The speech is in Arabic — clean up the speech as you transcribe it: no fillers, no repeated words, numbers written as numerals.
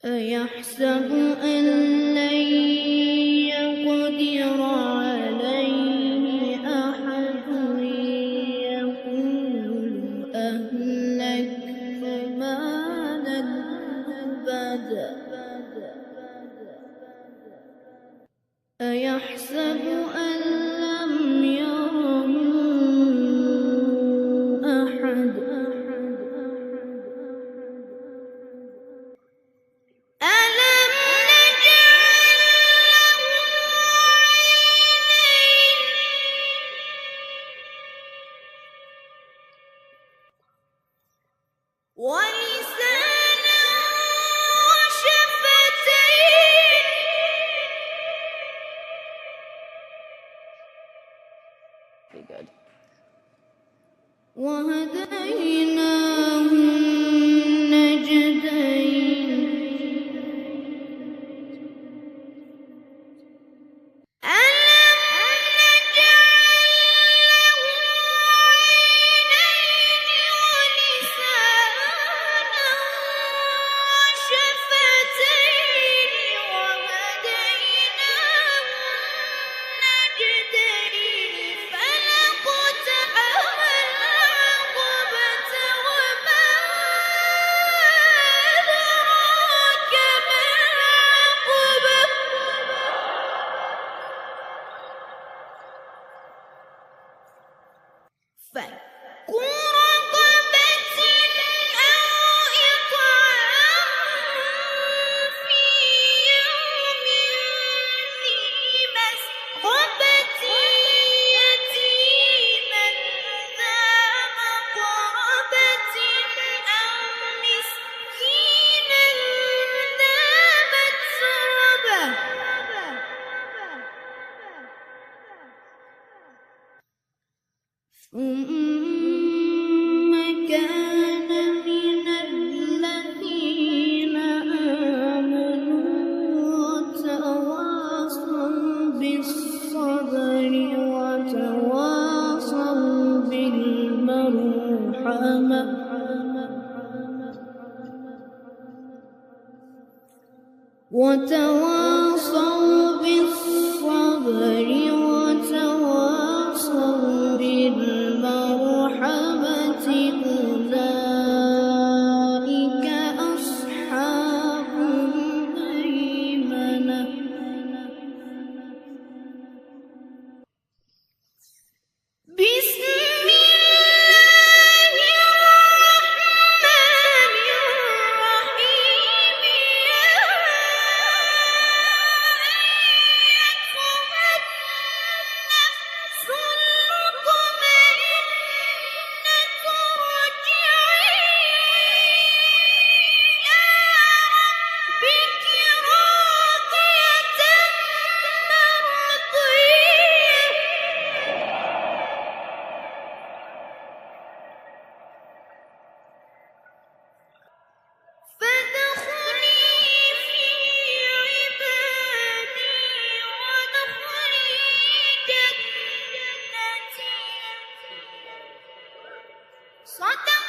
أيحسب أن لن يقدر عليه أحد يقول أهلكت مالا لبدا أيحسب أن لم يره أحد ألم نجعل له عينين ولسانا وشفتين وهديناه النجدين ألم نجعل له عينين ولسانا وشفتين وهديناه النجدين فلاقتحم العقبة وما أدراك ما العقبة فك رقبة أو إطعام في يوم ذي مسغبة يتيما ذا مقربة أو مسكينا ذا متربة ثم كان من الذين آمنوا وتواصوا بالصبر وتواصوا بالمرحمة وتواصوا بالصبر وتواصوا بالمرحمة أولئك أصحاب الميمنة بسم الله الرحمن الرحيم يا أيتها النفس المطمئنة ارجعي إلى ربك راضية مرضية فادخلي في عبادي وادخلي جنتي صدق